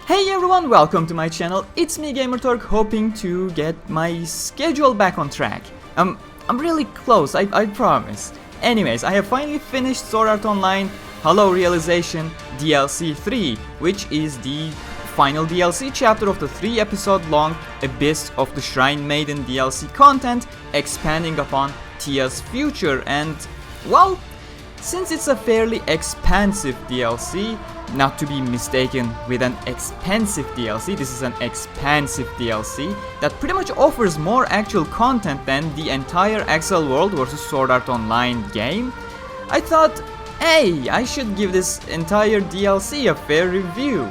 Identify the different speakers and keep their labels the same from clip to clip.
Speaker 1: Hey everyone, welcome to my channel. It's me, Gamerturk, hoping to get my schedule back on track. I'm really close, I promise. Anyways, I have finally finished Sword Art Online Hollow Realization DLC 3, which is the final DLC chapter of the 3-episode long Abyss of the Shrine Maiden DLC content, expanding upon Tia's future. And, well, since it's a fairly expansive DLC, not to be mistaken with an expensive DLC, this is an expansive DLC that pretty much offers more actual content than the entire Axel World vs Sword Art Online game, I thought, hey, I should give this entire DLC a fair review.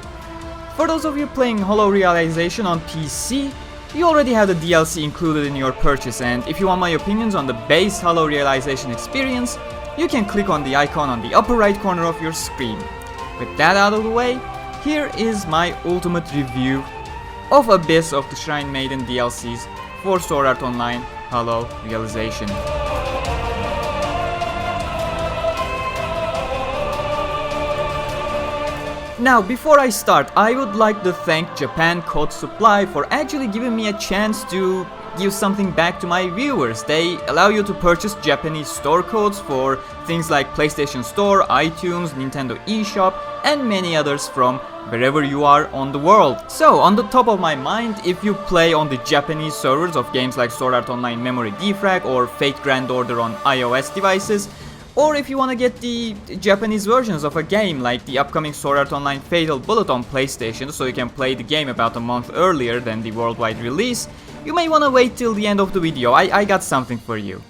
Speaker 1: For those of you playing Hollow Realization on PC, you already have the DLC included in your purchase, and if you want my opinions on the base Hollow Realization experience, you can click on the icon on the upper right corner of your screen. With that out of the way, here is my ultimate review of Abyss of the Shrine Maiden DLCs for Sword Art Online Hollow Realization. Now, before I start, I would like to thank Japan Code Supply for actually giving me a chance to give something back to my viewers. They allow you to purchase Japanese store codes for things like PlayStation Store, iTunes, Nintendo eShop, and many others from wherever you are on the world. So, on the top of my mind, if you play on the Japanese servers of games like Sword Art Online Memory Defrag or Fate Grand Order on iOS devices, or if you want to get the Japanese versions of a game like the upcoming Sword Art Online Fatal Bullet on PlayStation so you can play the game about a month earlier than the worldwide release, you may want to wait till the end of the video. I got something for you.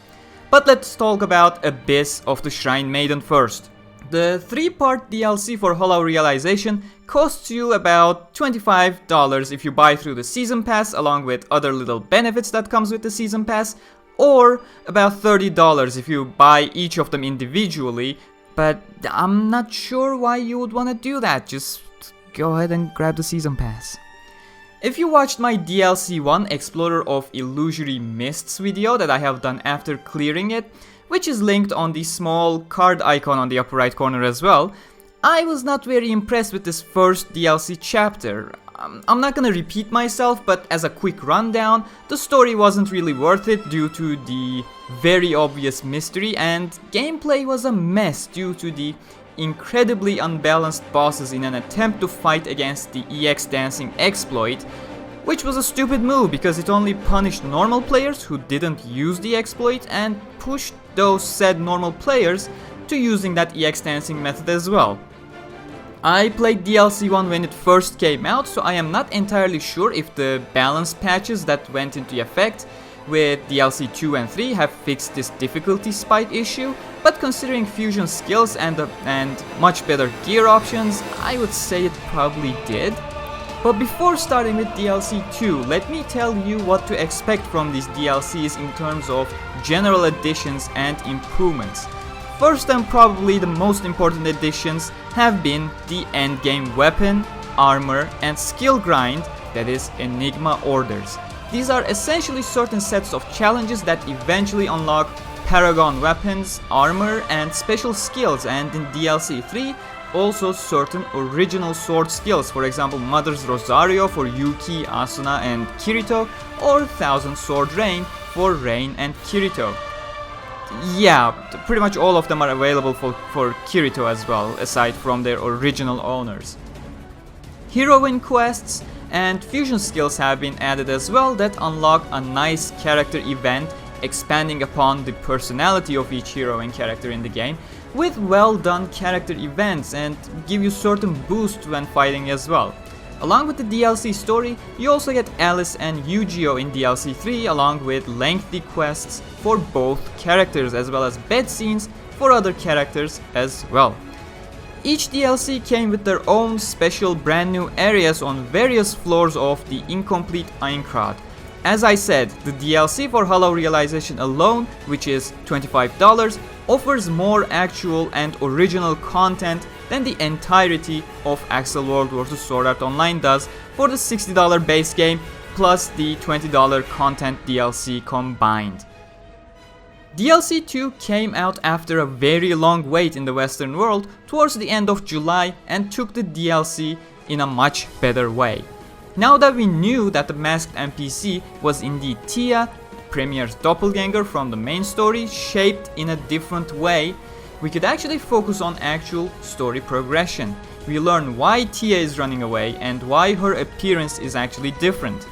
Speaker 1: But let's talk about Abyss of the Shrine Maiden first. The 3-part DLC for Hollow Realization costs you about $25 if you buy through the Season Pass along with other little benefits that comes with the Season Pass, or about $30 if you buy each of them individually, but I'm not sure why you would want to do that. Just go ahead and grab the Season Pass. If you watched my DLC 1 Explorer of Illusory Mists video that I have done after clearing it, which is linked on the small card icon on the upper right corner as well, I was not very impressed with this first DLC chapter. I'm not gonna repeat myself, but as a quick rundown, the story wasn't really worth it due to the very obvious mystery, and gameplay was a mess due to the incredibly unbalanced bosses in an attempt to fight against the EX dancing exploit, which was a stupid move because it only punished normal players who didn't use the exploit and pushed those said normal players to using that EX dancing method as well. I played DLC 1 when it first came out, so I am not entirely sure if the balance patches that went into effect with DLC 2 and 3 have fixed this difficulty spike issue, but considering fusion skills and much better gear options, I would say it probably did. But before starting with DLC 2, let me tell you what to expect from these DLCs in terms of general additions and improvements. First and probably the most important additions have been the endgame weapon, armor, and skill grind, that is Enigma orders. These are essentially certain sets of challenges that eventually unlock Paragon weapons, armor, and special skills, and in DLC 3, also certain original sword skills, for example Mother's Rosario for Yuki, Asuna, and Kirito, or Thousand Sword Rain for Rain and Kirito. Yeah, pretty much all of them are available for Kirito as well, aside from their original owners. Heroine quests and fusion skills have been added as well that unlock a nice character event expanding upon the personality of each hero and character in the game with well done character events and give you certain boosts when fighting as well. Along with the DLC story, you also get Alice and Yu-Gi-Oh in DLC 3 along with lengthy quests for both characters as well as bed scenes for other characters as well. Each DLC came with their own special brand new areas on various floors of the incomplete Aincrad. As I said, the DLC for Hollow Realization alone, which is $25, offers more actual and original content than the entirety of Axel World vs Sword Art Online does for the $60 base game plus the $20 content DLC combined. DLC 2 came out after a very long wait in the Western world towards the end of July and took the DLC in a much better way. Now that we knew that the masked NPC was indeed Tia, Premier's doppelganger from the main story, shaped in a different way, we could actually focus on actual story progression. We learn why Tia is running away and why her appearance is actually different.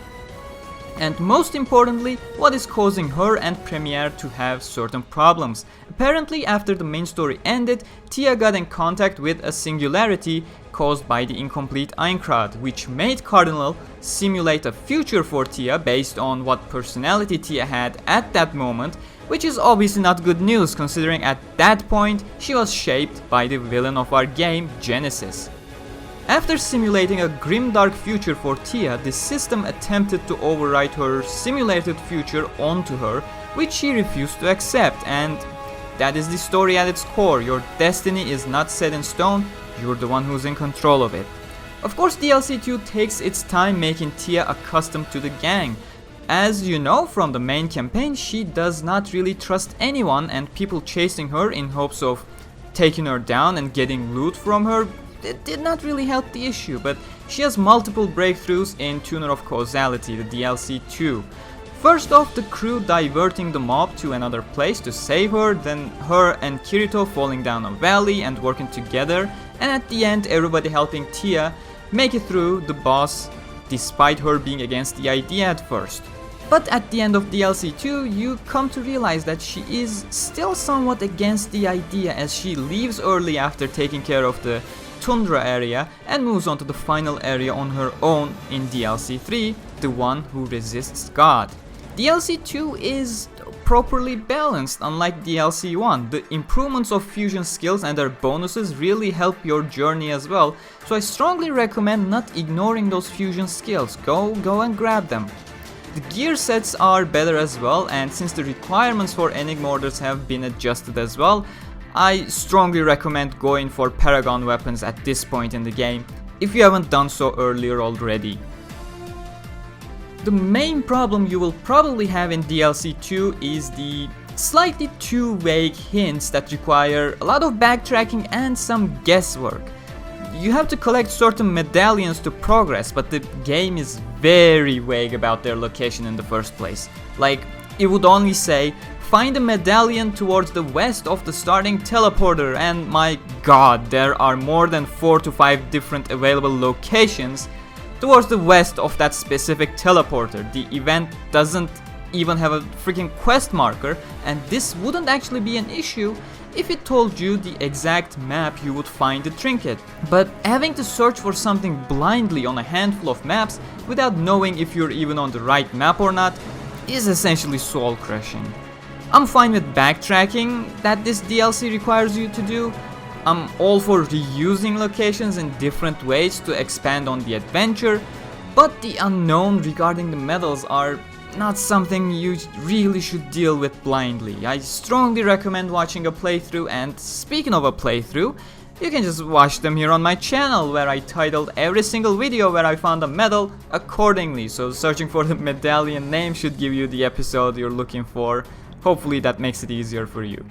Speaker 1: And most importantly, what is causing her and Premier to have certain problems. Apparently, after the main story ended, Tia got in contact with a singularity caused by the incomplete Einkrad, which made Cardinal simulate a future for Tia based on what personality Tia had at that moment, which is obviously not good news considering at that point she was shaped by the villain of our game, Genesis. After simulating a grimdark future for Tia, the system attempted to overwrite her simulated future onto her, which she refused to accept, and that is the story at its core. Your destiny is not set in stone, you're the one who's in control of it. Of course, DLC 2 takes its time making Tia accustomed to the gang. As you know from the main campaign, she does not really trust anyone, and people chasing her in hopes of taking her down and getting loot from her, it did not really help the issue, but she has multiple breakthroughs in Tuner of Causality, the DLC 2. First off, the crew diverting the mob to another place to save her, then her and Kirito falling down a valley and working together, and at the end everybody helping Tia make it through the boss despite her being against the idea at first. But at the end of DLC 2, you come to realize that she is still somewhat against the idea as she leaves early after taking care of the Tundra area and moves on to the final area on her own in DLC 3, the one who resists God. DLC 2 is properly balanced unlike DLC 1. The improvements of fusion skills and their bonuses really help your journey as well, so I strongly recommend not ignoring those fusion skills. Go and grab them. The gear sets are better as well, and since the requirements for Enigma orders have been adjusted as well, I strongly recommend going for Paragon weapons at this point in the game, if you haven't done so earlier already. The main problem you will probably have in DLC 2 is the slightly too vague hints that require a lot of backtracking and some guesswork. You have to collect certain medallions to progress, but the game is very vague about their location in the first place. Like, it would only say, find a medallion towards the west of the starting teleporter, and my god, there are more than 4 to 5 different available locations towards the west of that specific teleporter. The event doesn't even have a freaking quest marker, and this wouldn't actually be an issue if it told you the exact map you would find the trinket. But having to search for something blindly on a handful of maps without knowing if you're even on the right map or not is essentially soul crushing. I'm fine with backtracking that this DLC requires you to do. I'm all for reusing locations in different ways to expand on the adventure, but the unknown regarding the medals are not something you really should deal with blindly. I strongly recommend watching a playthrough, and speaking of a playthrough, you can just watch them here on my channel where I titled every single video where I found a medal accordingly, so searching for the medallion name should give you the episode you're looking for. Hopefully that makes it easier for you.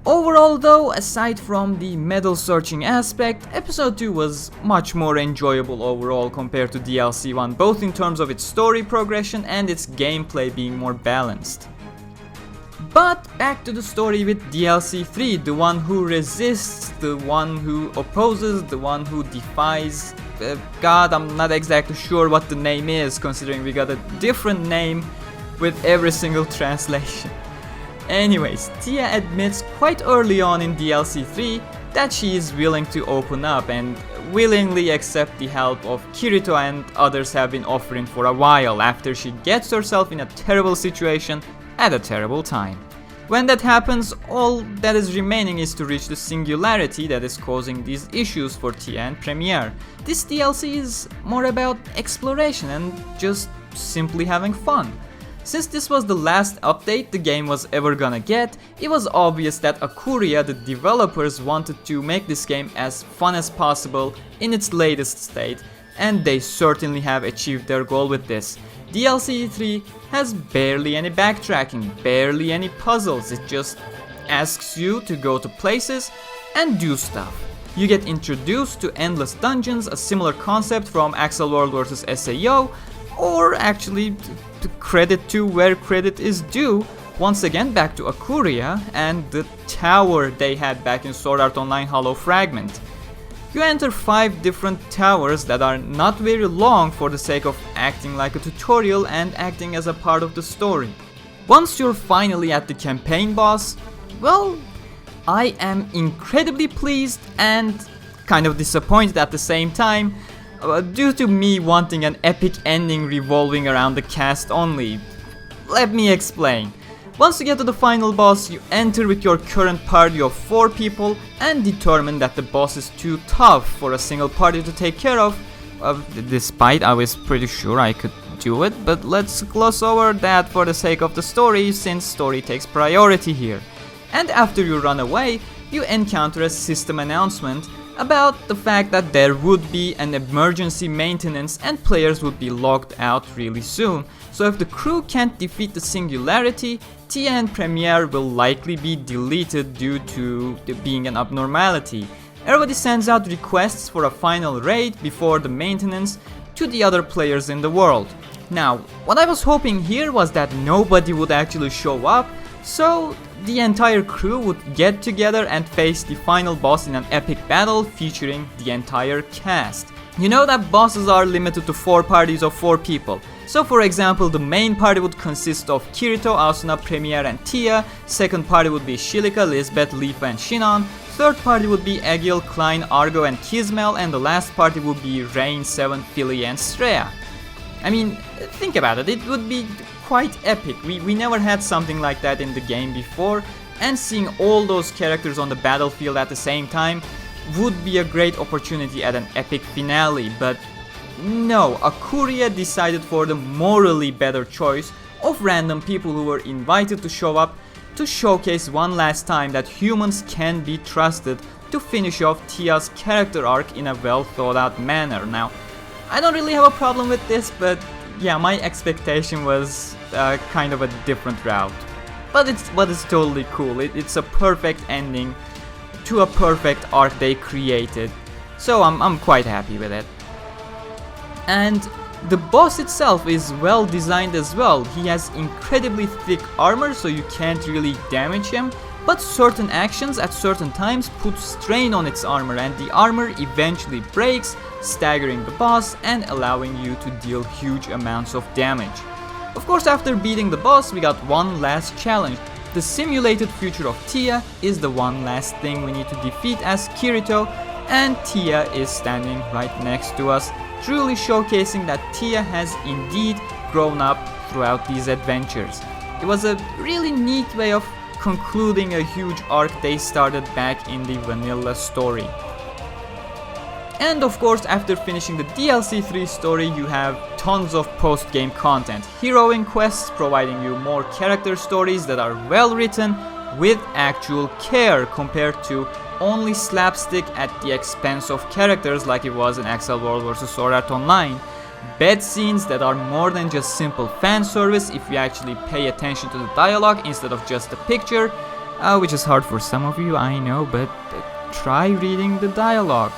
Speaker 1: Overall though, aside from the medal searching aspect, episode 2 was much more enjoyable overall compared to DLC 1, both in terms of its story progression and its gameplay being more balanced. But back to the story with DLC 3, the one who resists, the one who opposes, the one who defies. God, I'm not exactly sure what the name is considering we got a different name with every single translation. Anyways, Tia admits quite early on in DLC 3 that she is willing to open up and willingly accept the help of Kirito and others have been offering for a while after she gets herself in a terrible situation at a terrible time. When that happens, all that is remaining is to reach the singularity that is causing these issues for Tia and Premier. This DLC is more about exploration and just simply having fun. Since this was the last update the game was ever gonna get, it was obvious that Aquria, the developers, wanted to make this game as fun as possible in its latest state, and they certainly have achieved their goal with this. DLC 3 has barely any backtracking, barely any puzzles, it just asks you to go to places and do stuff. you get introduced to endless dungeons, a similar concept from Axel World vs. SAO, or actually, credit to where credit is due, once again back to Aquria and the tower they had back in Sword Art Online Hollow Fragment. You enter 5 different towers that are not very long for the sake of acting like a tutorial and acting as a part of the story. Once you're finally at the campaign boss, well, I am incredibly pleased and kind of disappointed at the same time, due to me wanting an epic ending revolving around the cast only. Let me explain. Once you get to the final boss, you enter with your current party of 4 people and determine that the boss is too tough for a single party to take care of. Despite I was pretty sure I could do it, but let's gloss over that for the sake of the story, since story takes priority here. And after you run away, you encounter a system announcement about the fact that there would be an emergency maintenance and players would be logged out really soon. So if the crew can't defeat the singularity, Tia and Premiere will likely be deleted due to being an abnormality. Everybody sends out requests for a final raid before the maintenance to the other players in the world. Now, what I was hoping here was that nobody would actually show up, so the entire crew would get together and face the final boss in an epic battle featuring the entire cast. You know that bosses are limited to 4 parties of 4 people. So for example, the main party would consist of Kirito, Asuna, Premiere and Tia, second party would be Shilika, Lisbeth, Leafa and Shinon, third party would be Egil, Klein, Argo and Kismel, and the last party would be Rain, Seven, Philly and Sreya. I mean, think about it, it would be quite epic. We never had something like that in the game before, and seeing all those characters on the battlefield at the same time would be a great opportunity at an epic finale, but no, Aquria decided for the morally better choice of random people who were invited to show up to showcase one last time that humans can be trusted to finish off Tia's character arc in a well thought out manner. Now, I don't really have a problem with this, but yeah, my expectation was kind of a different route. But it's totally cool. It's a perfect ending to a perfect arc they created, so I'm quite happy with it. And the boss itself is well designed as well. He has incredibly thick armor, so you can't really damage him, but certain actions at certain times put strain on its armor, and the armor eventually breaks, staggering the boss and allowing you to deal huge amounts of damage. Of course, after beating the boss, we got one last challenge. The simulated future of Tia is the one last thing we need to defeat as Kirito, and Tia is standing right next to us, truly showcasing that Tia has indeed grown up throughout these adventures. It was a really neat way of concluding a huge arc they started back in the vanilla story. And of course, after finishing the DLC 3 story, you have tons of post-game content, heroing quests providing you more character stories that are well written with actual care compared to only slapstick at the expense of characters like it was in Axel World vs. Sword Art Online. Bed scenes that are more than just simple fan service if you actually pay attention to the dialogue instead of just the picture, which is hard for some of you, I know, but try reading the dialogue.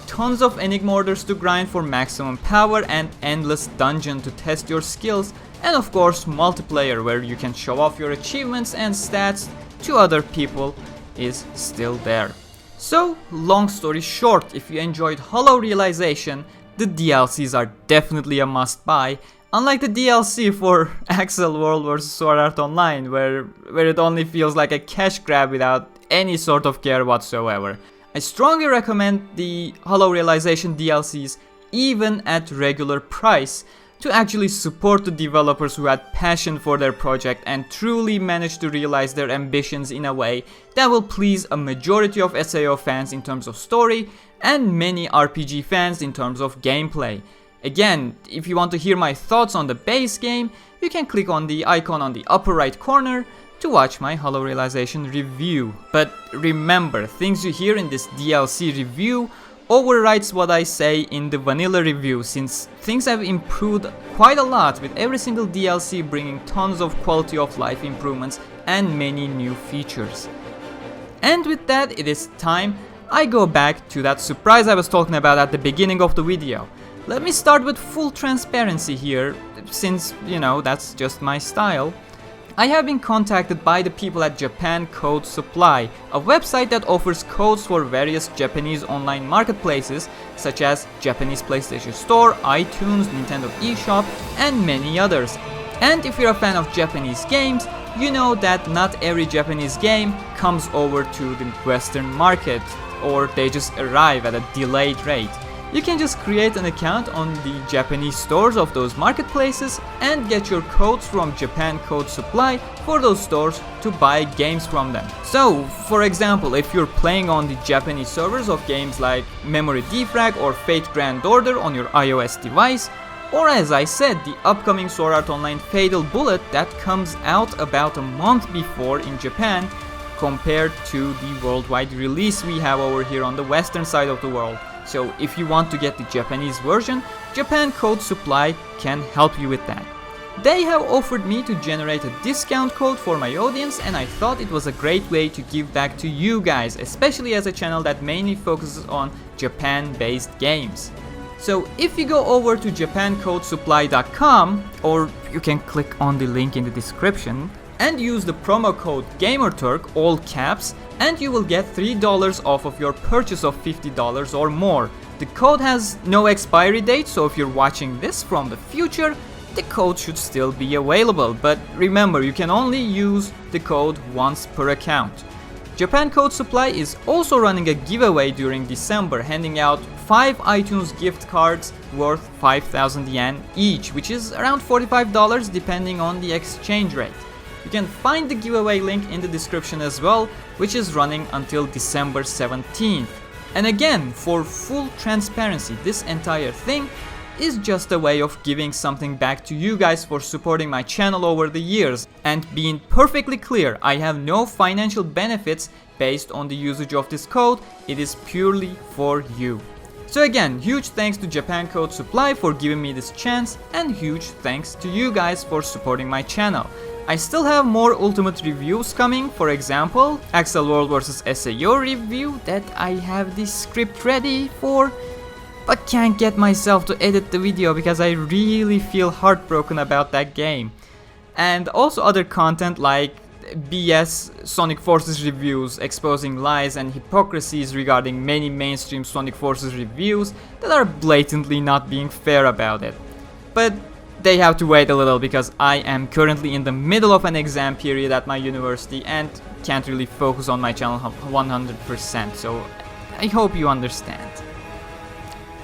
Speaker 1: Tons of enigma orders to grind for maximum power and endless dungeon to test your skills, and of course multiplayer where you can show off your achievements and stats to other people is still there. So, long story short, if you enjoyed Hollow Realization, the DLCs are definitely a must buy, unlike the DLC for Axel World vs. Sword Art Online where it only feels like a cash grab without any sort of care whatsoever. I strongly recommend the Hollow Realization DLCs even at regular price to actually support the developers who had passion for their project and truly managed to realize their ambitions in a way that will please a majority of SAO fans in terms of story and many RPG fans in terms of gameplay. Again, if you want to hear my thoughts on the base game, you can click on the icon on the upper right corner to watch my Hollow Realization review. But remember, things you hear in this DLC review overwrites what I say in the vanilla review, since things have improved quite a lot with every single DLC bringing tons of quality of life improvements and many new features. And with that, it is time I go back to that surprise I was talking about at the beginning of the video. Let me start with full transparency here, since, you know, that's just my style. I have been contacted by the people at Japan Code Supply, a website that offers codes for various Japanese online marketplaces such as Japanese PlayStation Store, iTunes, Nintendo eShop, and many others. And if you're a fan of Japanese games, you know that not every Japanese game comes over to the Western market, or they just arrive at a delayed rate. You can just create an account on the Japanese stores of those marketplaces and get your codes from Japan Code Supply for those stores to buy games from them. So, for example, if you're playing on the Japanese servers of games like Memory Defrag or Fate Grand Order on your iOS device, or as I said, the upcoming Sword Art Online Fatal Bullet that comes out about a month before in Japan compared to the worldwide release we have over here on the western side of the world. So if you want to get the Japanese version, Japan Code Supply can help you with that. They have offered me to generate a discount code for my audience, and I thought it was a great way to give back to you guys, especially as a channel that mainly focuses on Japan-based games. So if you go over to japancodesupply.com, or you can click on the link in the description, and use the promo code Gamerturk, all caps, and you will get $3 off of your purchase of $50 or more. The code has no expiry date, so if you're watching this from the future, the code should still be available, but remember, you can only use the code once per account. Japan Code Supply is also running a giveaway during December, handing out 5 iTunes gift cards worth 5,000 yen each, which is around $45 depending on the exchange rate. You can find the giveaway link in the description as well, which is running until December 17th. And again, for full transparency, this entire thing is just a way of giving something back to you guys for supporting my channel over the years. And being perfectly clear, I have no financial benefits based on the usage of this code, it is purely for you. So again, huge thanks to Japan Code Supply for giving me this chance, and huge thanks to you guys for supporting my channel. I still have more Ultimate reviews coming, for example, Axel World vs SAO review that I have the script ready for, but can't get myself to edit the video because I really feel heartbroken about that game. And also other content like BS Sonic Forces reviews exposing lies and hypocrisies regarding many mainstream Sonic Forces reviews that are blatantly not being fair about it. But they have to wait a little because I am currently in the middle of an exam period at my university and can't really focus on my channel 100%, so I hope you understand.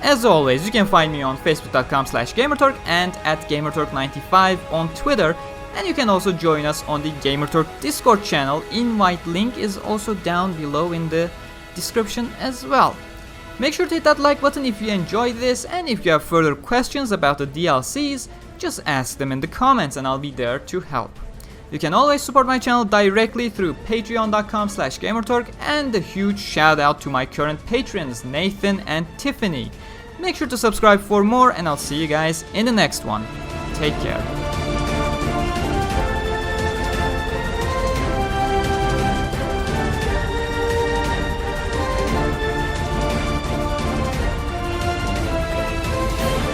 Speaker 1: As always, you can find me on facebook.com/Gamerturk and at Gamerturk95 on Twitter, and you can also join us on the Gamerturk Discord channel. Invite link is also down below in the description as well. Make sure to hit that like button if you enjoyed this, and if you have further questions about the DLCs, just ask them in the comments and I'll be there to help. You can always support my channel directly through patreon.com/Gamerturk, and a huge shout out to my current patrons Nathan and Tiffany. Make sure to subscribe for more, and I'll see you guys in the next one. Take care.